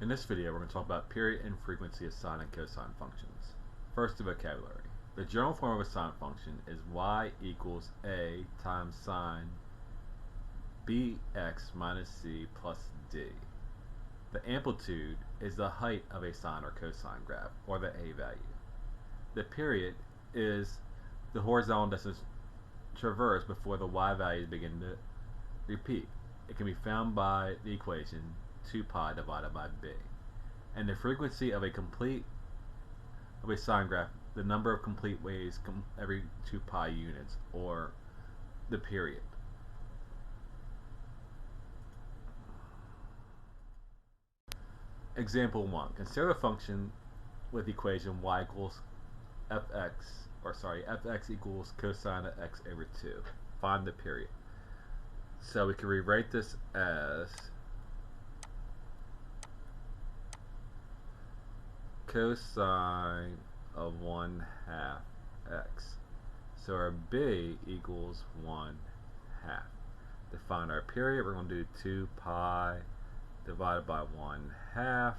In this video, we're going to talk about period and frequency of sine and cosine functions. First, the vocabulary. The general form of a sine function is y equals a times sine bx minus c plus d. The amplitude is the height of a sine or cosine graph, or the a value. The period is the horizontal distance traversed before the y values begin to repeat. It can be found by the equation 2 pi divided by b. And the frequency of a sine graph, the number of complete waves every 2 pi units, or the period. Example 1. Consider a function with equation y equals fx equals cosine of x over 2. Find the period. So we can rewrite this as cosine of 1/2 x. So our b equals 1/2. To find our period, we're going to do 2 pi divided by 1/2,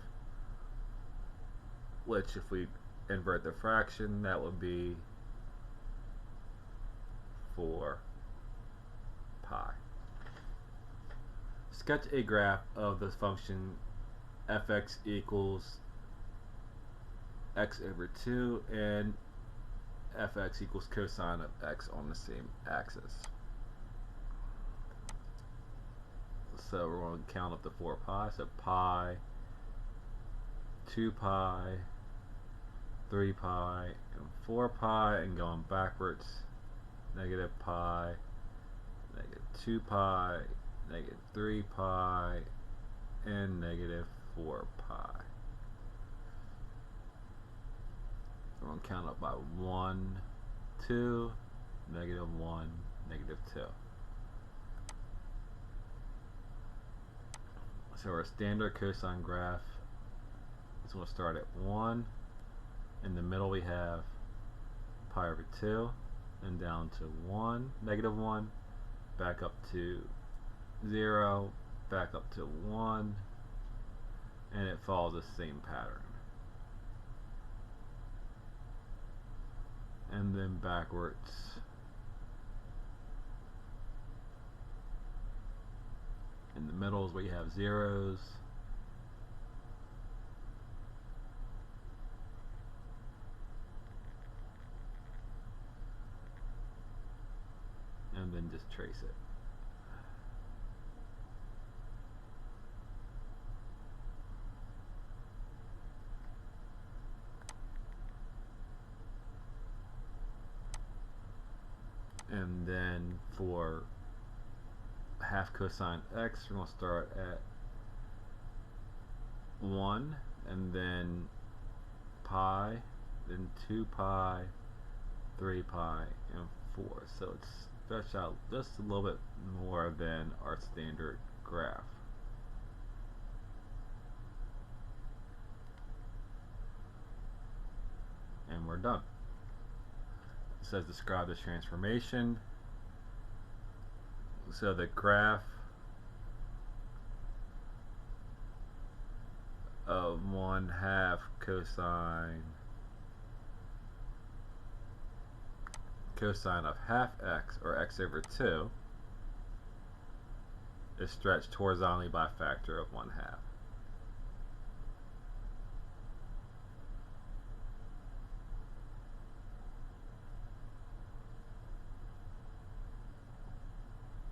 which if we invert the fraction, that would be 4 pi. Sketch a graph of the function fx equals x over 2 and fx equals cosine of x on the same axis. So we're going to count up to 4 pi. So pi, 2 pi, 3 pi, and 4 pi, and going backwards, negative pi, negative 2 pi, negative 3 pi, and negative 4 pi. We're going to count up by 1, 2, negative 1, negative 2. So our standard cosine graph is going to start at 1. In the middle we have pi over 2, and down to 1, negative 1, back up to 0, back up to 1, and it follows the same pattern. And then backwards. In the middle is where you have zeros. And then just trace it. And then for half cosine x, we're going to start at 1, and then pi, then 2 pi, 3 pi, and 4. So it's stretched out just a little bit more than our standard graph. And we're done. It says describe the transformation. So the graph of 1/2 cosine of half x, or x over 2, is stretched horizontally by a factor of 1/2.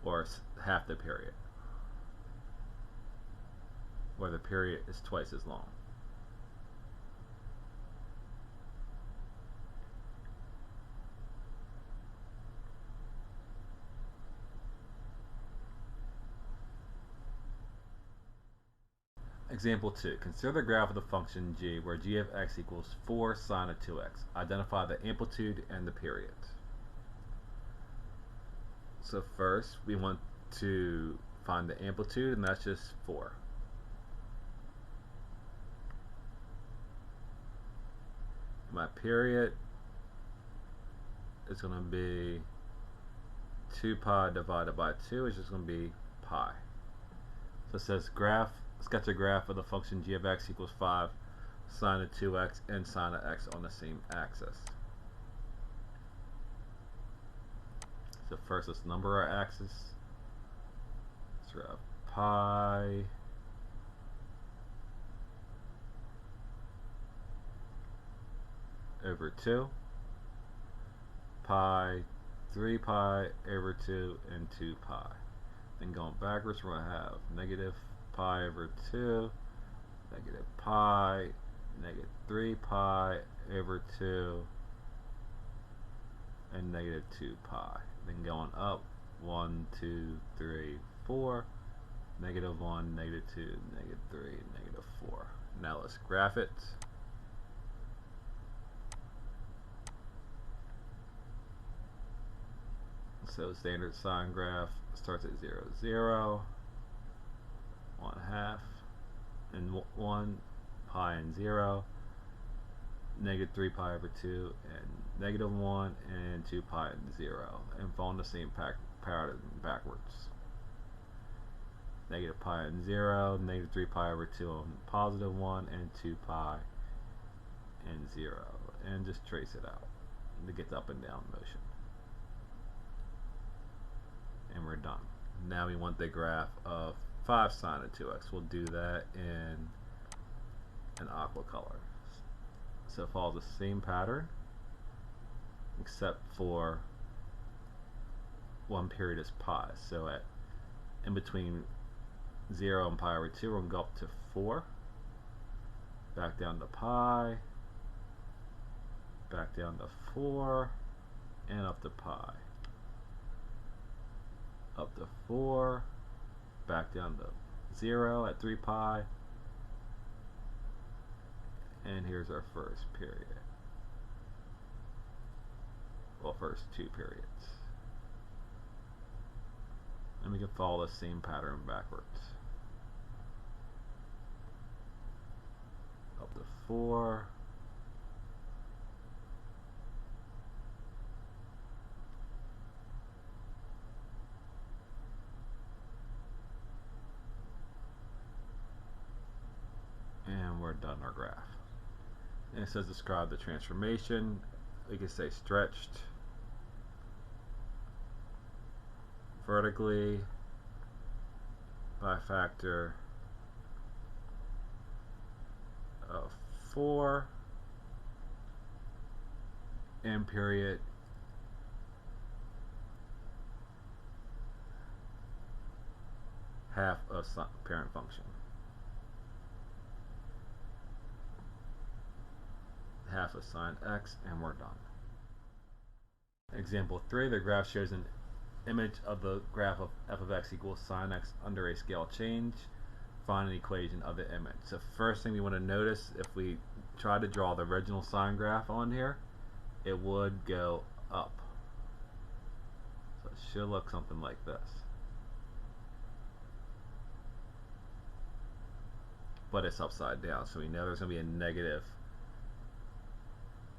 Or half the period, where the period is twice as long. Example 2. Consider the graph of the function g, where g of x equals 4 sine of 2x. Identify the amplitude and the period. So first, we want to find the amplitude, and that's just 4. My period is going to be 2 pi divided by 2, which is going to be pi. So it says graph sketch a graph of the function g of x equals 5 sine of 2x and sine of x on the same axis. So first let's number our axis. So we have pi over 2, pi, 3 pi over 2, and 2 pi. Then going backwards, we're going to have negative pi over 2, negative pi, negative 3 pi over 2, and negative 2 pi. Then going up, 1, 2, 3, 4, negative 1, negative 2, negative 3, negative 4. Now let's graph it. So standard sine graph starts at 0, 0, 1/2, and 1, pi and 0, negative 3 pi over 2, and negative 1, and 2 pi and 0, and following the same pattern backwards. Negative pi and 0, negative 3 pi over 2 on positive 1, and 2 pi and 0, and just trace it out to get the up and down motion. And we're done. Now we want the graph of 5 sine of 2x. We'll do that in an aqua color. So it follows the same pattern, except for one period is pi. So at in between 0 and pi over 2, we're going to go up to 4, back down to pi, back down to 4, and up to pi. Up to 4, back down to 0 at 3 pi, and here's our first period. Well, first 2 periods. And we can follow the same pattern backwards. Up to 4, and we're done our graph. And it says describe the transformation. We can say stretched vertically by a factor of 4 and period half of parent function. Half of sine x, and we're done. Example 3, the graph shows an image of the graph of f of x equals sine x under a scale change. Find an equation of the image. So first thing we want to notice, if we try to draw the original sine graph on here, it would go up. So it should look something like this. But it's upside down, so we know there's going to be a negative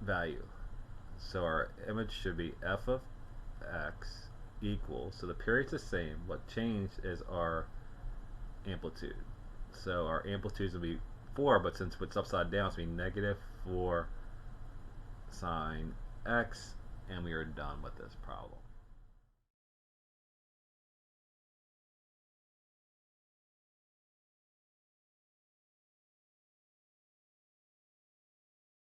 value. So our image should be f of x equals, so the period's the same, what changed is our amplitude. So our amplitude is going to be 4, but since it's upside down, it's going to be negative 4 sine x, and we are done with this problem.